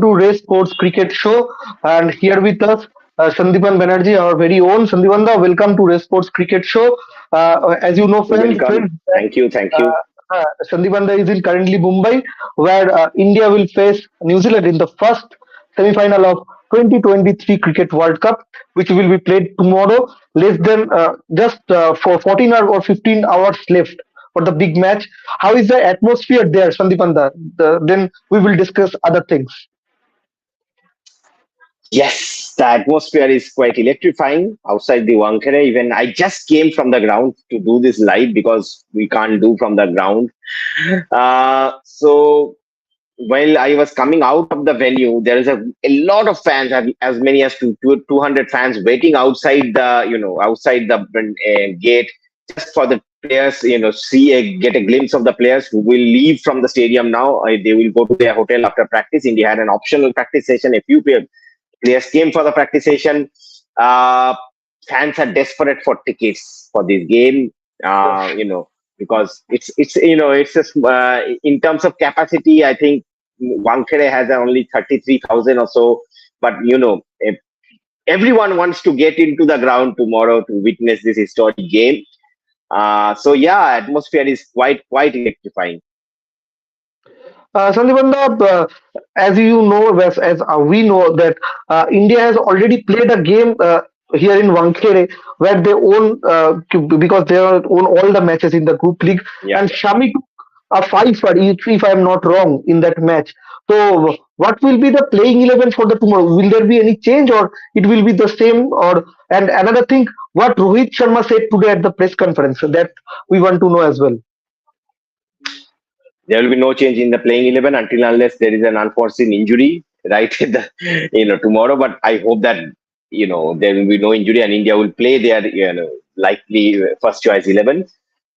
to Race Sports Cricket Show. And here with us, Sandipan Banerjee, our very own. Sandipanda, welcome to Race Sports Cricket Show. As you know, Welcome. friends that Thank you. Thank you. Sandipanda is in currently Mumbai, where India will face New Zealand in the first semi-final of 2023 Cricket World Cup, which will be played tomorrow. Less than just for 14 or 15 hours left for the big match. How is the atmosphere there, Sandipanda? Then we will discuss other things. Yes, the atmosphere is quite electrifying outside the Wankhede. Even I just came from the ground to do this live because we can't do from the ground. So while I was coming out of the venue, there is a lot of fans, as many as 200 fans waiting outside outside the gate just for the players, get a glimpse of the players who will leave from the stadium now. They will go to their hotel after practice. India had an optional practice session. A few players came for the practice session. Uh, Fans are desperate for tickets for this game. Because it's just in terms of capacity, I think Wankhede has only 33,000 or so. But everyone wants to get into the ground tomorrow to witness this historic game. So yeah, atmosphere is quite electrifying. Sandipanda, as you know, as we know that India has already played a game here in Wankhede where they own because they own all the matches in the group league, Yeah. and Shami took a five for if I'm not wrong in that match. So, what will be the playing 11 for the tomorrow? Will there be any change, or it will be the same? Or and another thing, what Rohit Sharma said today at the press conference that we want to know as well. There will be no change in the playing 11 until unless there is an unforeseen injury right tomorrow. But I hope that there will be no injury and India will play their likely first choice 11.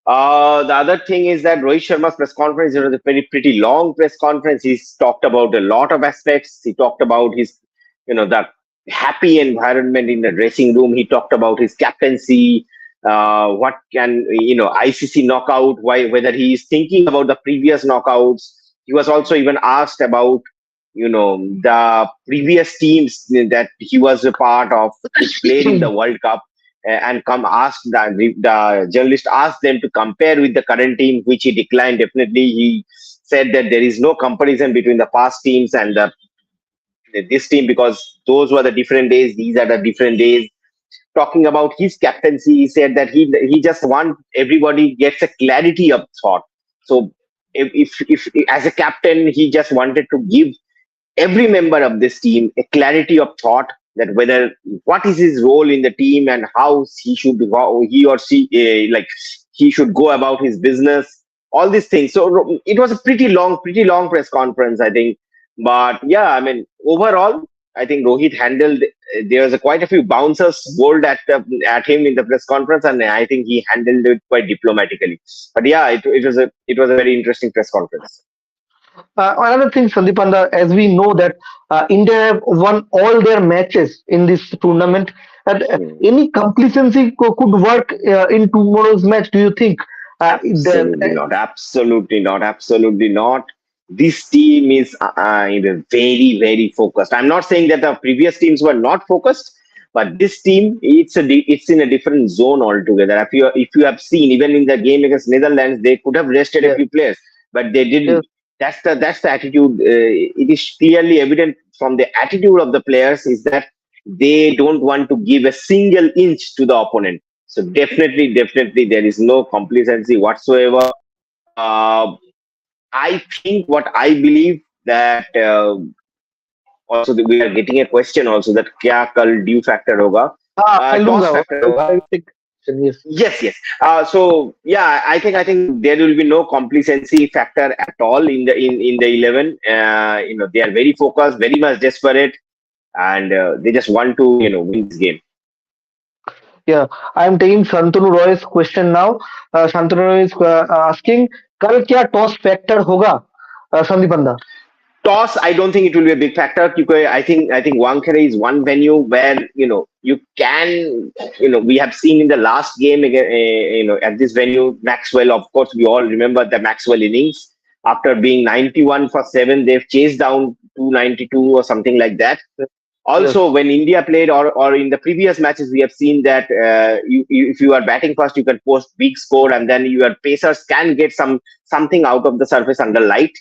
The other thing is that Rohit Sharma's press conference, it was a pretty long press conference. He's talked about a lot of aspects. He talked about his the happy environment in the dressing room. He talked about his captaincy, what can ICC knockout, why, whether he is thinking about the previous knockouts. He was also even asked about the previous teams that he was a part of which played in the World Cup, and come asked the journalist asked them to compare with the current team, which he declined. Definitely, he said that there is no comparison between the past teams and this team because those were the different days, these are the different days. Talking about his captaincy, he said that he just want everybody gets a clarity of thought. So if as a captain, he just wanted to give every member of this team a clarity of thought that whether what is his role in the team and how he or she he should go about his business, all these things. So it was a pretty long press conference, I think. But yeah, I mean, overall, I think Rohit handled. There was quite a few bouncers bowled at him in the press conference, and I think he handled it quite diplomatically. But yeah, it was a very interesting press conference. Another thing, Sandipanda, as we know that India have won all their matches in this tournament, and Hmm. any complacency could work in tomorrow's match. Do you think? Absolutely not. Absolutely not. Absolutely not. This team is very focused. I'm not saying that the previous teams were not focused, but this team it's in a different zone altogether. If you have seen even in the game against Netherlands, they could have rested a Yes, few players, but they yes, didn't. That's the attitude. It is clearly evident from the attitude of the players is that they don't want to give a single inch to the opponent. So definitely, there is no complacency whatsoever. Uh, I think what I believe that also we are getting a question also that kya kal due factor hoga, I toss lose. factor hoga. I think yes. Yes. So yeah, I think there will be no complacency factor at all in the 11. They are very focused, very much desperate, and they just want to win this game. Yeah, I'm taking Shantanu Roy's question now. Shantanu Roy is asking, कल क्या toss factor होगा संदीपंदा? Toss, I don't think it will be a big factor because I think Wankhede is one venue where you can we have seen in the last game again at this venue Maxwell. Of course, we all remember the Maxwell innings. After being 91 for 7, they've chased down 292 or something like that. Yes. Also, when India played, or in the previous matches, we have seen that if you are batting first, you can post big score, and then your pacers can get something out of the surface under light.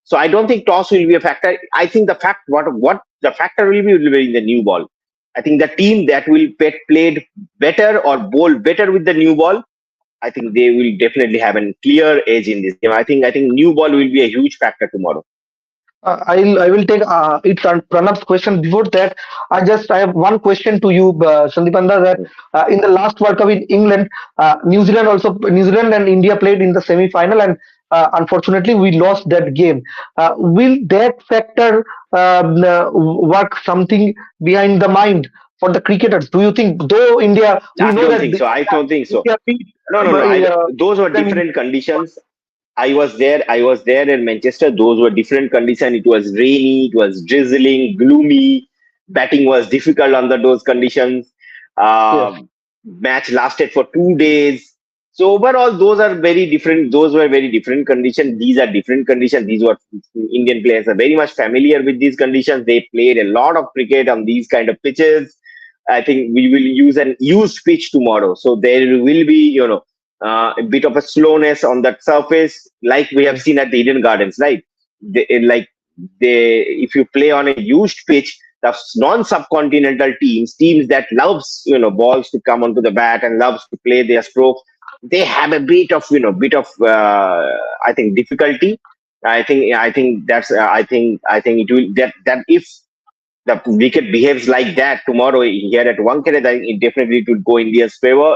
So I don't think toss will be a factor. I think the fact what the factor will be in the new ball. I think the team that will played better or bowl better with the new ball, I think they will definitely have a clear edge in this game. I think new ball will be a huge factor tomorrow. I will take it's Pranab's question. Before that, I have one question to you, Sandipanda. That in the last World Cup in England, New Zealand and India played in the semi final, and unfortunately we lost that game. Will that factor work something behind the mind for the cricketers? Do you think, though India, we I know don't that think so. I don't think so. India beat No, no, no. Those were them in different conditions. I was there. I was there in Manchester. Those were different conditions. It was rainy. It was drizzling, gloomy. Batting was difficult under those conditions. yes, Match lasted for 2 days. So overall, those are very different. Those were very different conditions. These are different conditions. These were Indian players are very much familiar with these conditions. They played a lot of cricket on these kind of pitches. I think we will use an used pitch tomorrow. So there will be, a bit of a slowness on that surface, like we have yes, seen at the Eden Gardens, right? If you play on a used pitch, the non-subcontinental teams that loves balls to come onto the bat and loves to play their strokes, they have a I think difficulty. I think it will that if the wicket behaves like that tomorrow here at Wankhede, then it definitely would go India's favor.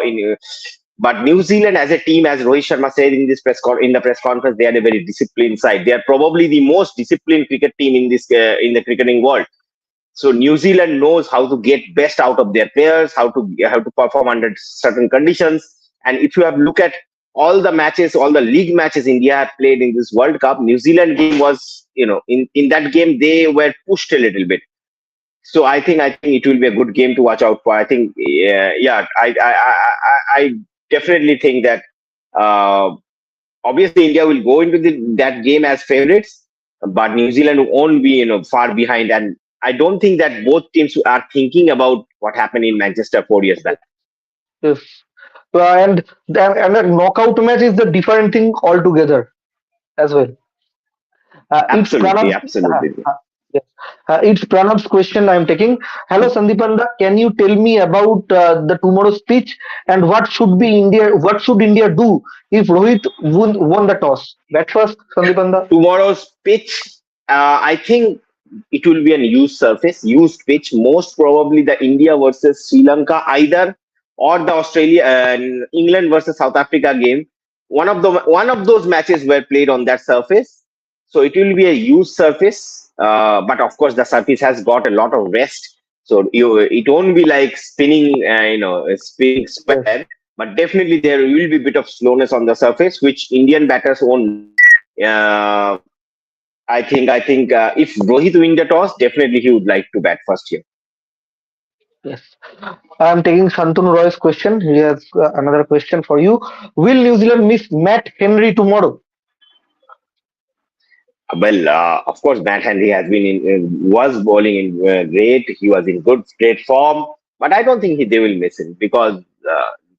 But New Zealand as a team, as Rohit Sharma said in in the press conference, they are a very disciplined side. They are probably the most disciplined cricket team in the cricketing world. So New Zealand knows how to get best out of their players, how to perform under certain conditions. And if you have look at all the matches, all the league matches India have played in this World Cup, New Zealand game was, in that game they were pushed a little bit. So I think it will be a good game to watch out for. I think yeah, I definitely think that uh, obviously India will go into that game as favorites, but New Zealand won't be far behind. And I don't think that both teams are thinking about what happened in Manchester 4 years back. yes. And a knockout match is the different thing altogether as well. It's Absolutely, Pranab's. absolutely. Yes. It's Pranab's question I'm taking. Hello, Sandipanda. Can you tell me about the tomorrow's pitch and what should be India? What should India do if Rohit won the toss? That first, Sandipanda. Tomorrow's pitch, I think it will be an used pitch. Most probably the India versus Sri Lanka either, or the England versus South Africa game. One of those matches were played on that surface, so it will be a used surface. But of course, the surface has got a lot of rest, so it won't be like spinning, spinning Yes. square. But definitely there will be a bit of slowness on the surface, which Indian batters won't. Uh, I think if Rohit win the toss, definitely he would like to bat first here. Yes. I'm taking Santanu Roy's question. He has another question for you. Will New Zealand miss Matt Henry tomorrow? Well, of course, Matt Henry has been was bowling in great. He was in great form, but I don't think they will miss him because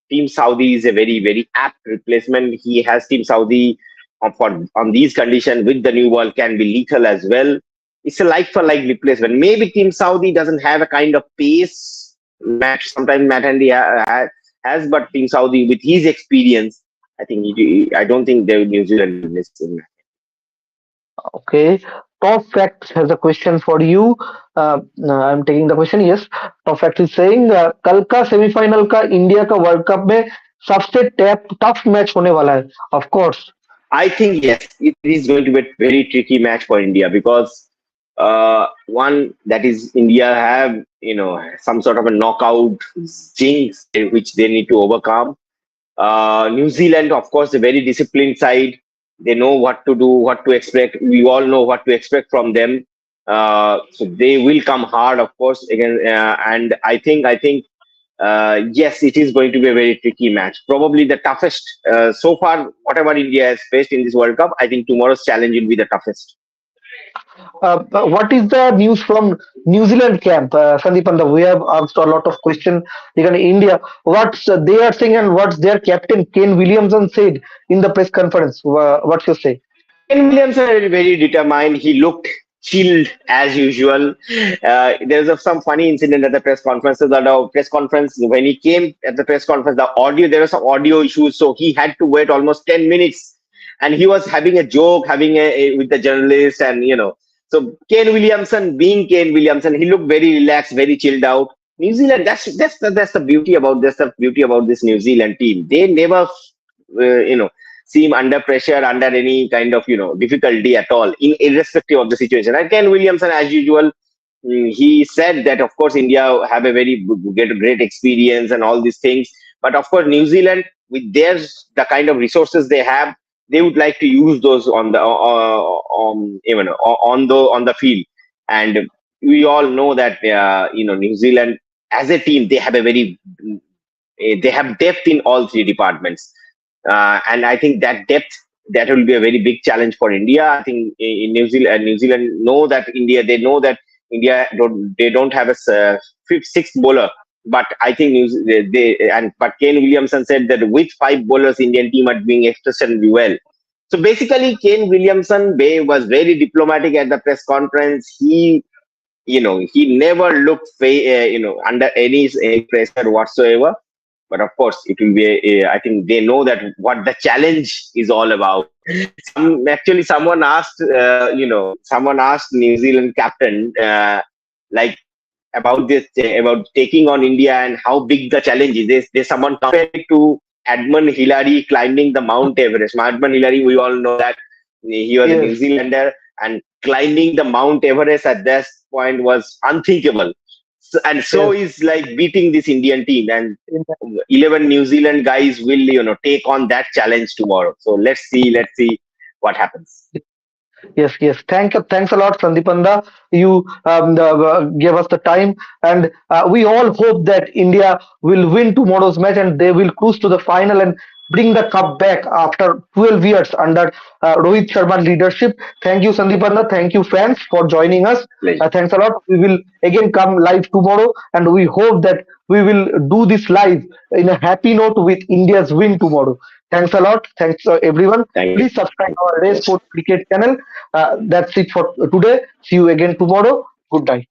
Team Saudi is a very, very apt replacement. He has Team Saudi on these conditions with the new ball can be lethal as well. It's a like for like replacement. Maybe Team Saudi doesn't have a kind of pace match. Sometimes Matt Henry has, but Team Saudi with his experience, I don't think they will New Zealand will miss him. Okay. Top Facts has a question for you. I'm taking the question. Yes. Top Fact is saying कल का semifinal का India का world cup में सबसे tough match होने वाला है. Of course. I think yes, it is going to be a very tricky match for India because one that is India have some sort of a knockout jinx which they need to overcome. New Zealand, of course, a very disciplined side. They know what to do, what to expect. We all know what to expect from them. So they will come hard, of course, again. And I think yes, it is going to be a very tricky match. Probably the toughest so far. Whatever India has faced in this World Cup, I think tomorrow's challenge will be the toughest. What is the news from New Zealand camp, Sandeep Panda? We have asked a lot of questions regarding India. What's they are saying and what's their captain Kane Williamson said in the press conference? What's your say? Ken Williamson is very determined. He looked chilled as usual. There's some funny incident at the press conference. So the press conference, when he came at the press conference, the audio, there were some audio issues. So he had to wait almost 10 minutes. And he was having a joke, having with the journalist. And, so Kane Williamson, being Kane Williamson, he looked very relaxed, very chilled out. New Zealand, that's the beauty about this New Zealand team. They never, seem under pressure, under any kind of difficulty at all, irrespective of the situation. And Ken Williamson, as usual, he said that of course India have a very great experience and all these things, but of course New Zealand, with the kind of resources they have, they would like to use those on the even on the field. And we all know that New Zealand as a team, they have a very they have depth in all three departments. And I think that depth, that will be a very big challenge for India. I think in New Zealand know that they know that India they don't have a fifth, sixth bowler. But I think but Kane Williamson said that with five bowlers, Indian team are doing exceptionally well. So basically, Kane Williamson was very diplomatic at the press conference. He never looked under any pressure whatsoever. But of course, it will be I think they know that what the challenge is all about. Someone asked New Zealand captain, like, about this, about taking on India and how big the challenge is. There's someone compared it to Edmund Hillary climbing the Mount Everest. Edmund Hillary, we all know that he was a New Yes, Zealander, and climbing the Mount Everest at that point was unthinkable. And so yes. is like beating this Indian team, and 11 New Zealand guys will take on that challenge tomorrow. So let's see what happens. Yes, yes. Thanks a lot, Sandipanda. You gave us the time, and we all hope that India will win tomorrow's match and they will cruise to the final and bring the cup back after 12 years under Rohit Sharma's leadership. Thank you, Sandipanda. Thank you, fans, for joining us. Pleasure. Thanks a lot. We will again come live tomorrow, and we hope that we will do this live in a happy note with India's win tomorrow. Thanks a lot. Thanks, everyone. Thank you. Please subscribe our Race Sport Cricket channel. That's it for today. See you again tomorrow. Good night.